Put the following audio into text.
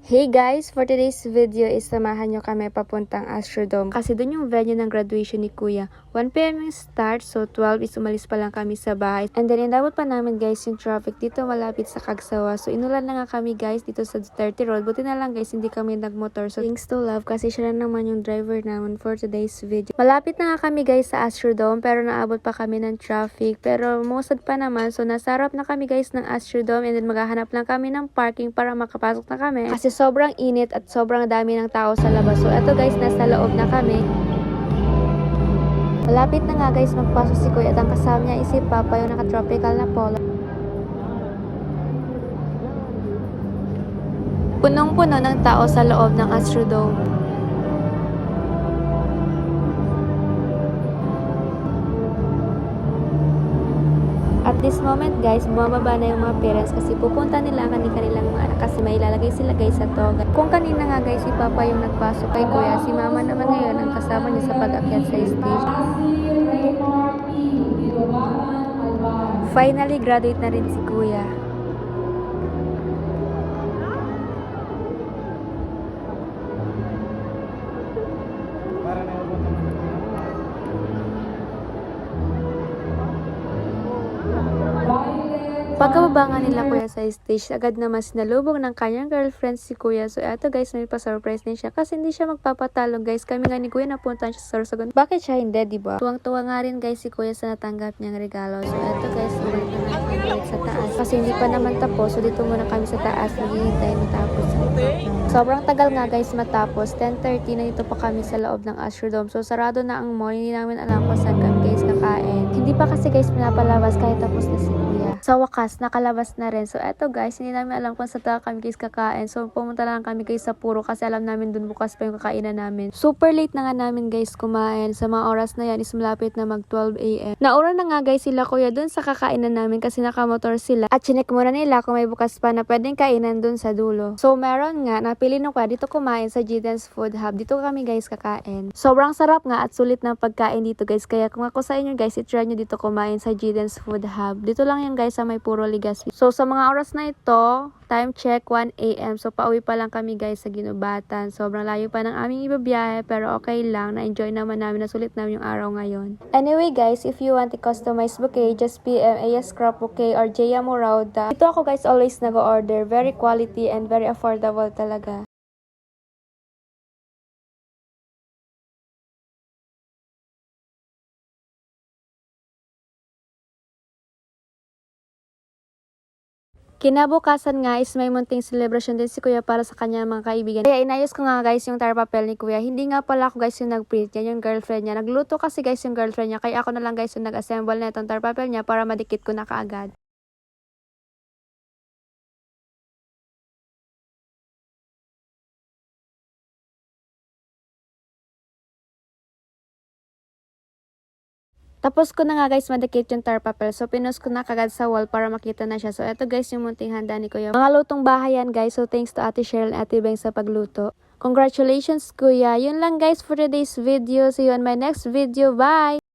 Hey guys! For today's video is samahan nyo kami papuntang Astrodome kasi doon yung venue ng graduation ni Kuya. 1 PM yung start, so 12 is umalis pa lang kami sa bahay. And then inabot pa namin guys yung traffic dito malapit sa Cagsawa. So inulan na nga kami guys dito sa Duterte Road. Buti na lang guys hindi kami nagmotor. So thanks to love kasi siya na naman yung driver naman for today's video. Malapit na nga kami guys sa Astrodome pero naabot pa kami ng traffic. Pero musad pa naman, so nasa harap na kami guys ng Astrodome and then maghahanap lang kami ng parking para makapasok na kami. Kasi sobrang init at sobrang dami ng tao sa labas. So eto guys, nasa loob na kami. Malapit na nga guys magpasok si Kuya at ang kasama niya is si Papa yung naka-tropical na polo. Punong-puno ng tao sa loob ng Astrodome. At this moment guys, bumababa na yung mga parents kasi pupunta nila ang kanilang mga anak kasi may ilalagay sila guys sa toga. Kung kanina nga guys si Papa yung nagpasok kay Kuya, si Mama naman ngayon ang kasama niya sa pag-akyat sa stage. Finally, graduate na rin si Kuya. Pagkababa nga nila Kuya sa stage, agad naman sinalubong ng kanyang girlfriend si Kuya. So eto guys, may pa-surprise din siya kasi hindi siya magpapatalo guys. Kami nga ni Kuya napuntahan siya sa Sorsogon. Bakit siya hindi, diba? Tuwang-tuwa nga rin guys si Kuya sa natanggap niyang regalo. So eto guys, balik na natin balik sa taas. Kasi hindi pa naman tapos, so dito muna kami sa taas. Naghihintay matapos. Sobrang tagal nga guys matapos. 10:30 na dito pa kami sa loob ng Astrodome. So sarado na ang mall. Hindi namin alam kung saan kami guys kakain. Hindi pa kasi guys pinapalabas kahit tapos na si Kuya. Sa wakas, nakalabas na rin. So eto guys, hindi namin alam kung saan kami guys kakain. So pumunta lang kami guys sa Puro kasi alam namin dun bukas pa yung kakainan namin. Super late na nga namin guys kumain. Sa mga oras na yan is malapit na mag 12 AM. Naura na nga guys sila Kuya dun sa kakainan namin kasi nakamotor sila. At chinek muna nila kung may bukas pa na pwedeng kainan dun sa dulo. So meron nga, napili nung Kuya dito kumain sa Gideon's Food Hub. Dito kami guys kakain. Sobrang sarap nga at sulit na pagkain dito guys. Kaya kung ako sa inyo guys, i-try nyo dito kumain sa Gideon's Food Hub. Dito lang yan guys sa may Puro Legazpi. So sa mga oras na ito, time check 1 AM. So pauwi pa lang kami guys sa Ginubatan. Sobrang layo pa ng aming ibibiyahe pero okay lang. Na-enjoy naman namin, nasulit namin yung araw ngayon. Anyway guys, if you want a customized bouquet, just PM AS Crop Bouquet or Jaya Morauda. Ito ako guys always nag-order. Very quality and very affordable talaga. Kinabukasan nga is may munting celebration din si Kuya para sa kanya mga kaibigan. Kaya inayos ko nga guys yung tar papel ni Kuya. Hindi nga pala ako guys yung nag-print yan, yung girlfriend niya. Nagluto kasi guys yung girlfriend niya. Kaya ako na lang guys yung nag-assemble na itong tar papel niya para madikit ko na kaagad. Tapos ko na nga guys madikit yung tar papel. So pinost ko na kagad sa wall para makita na siya. So eto guys yung munting handa ni Kuya. Mga lutong bahay yan guys. So thanks to Ate Cheryl and Ate Beng sa pagluto. Congratulations Kuya. Yun lang guys for today's video. See you on my next video. Bye!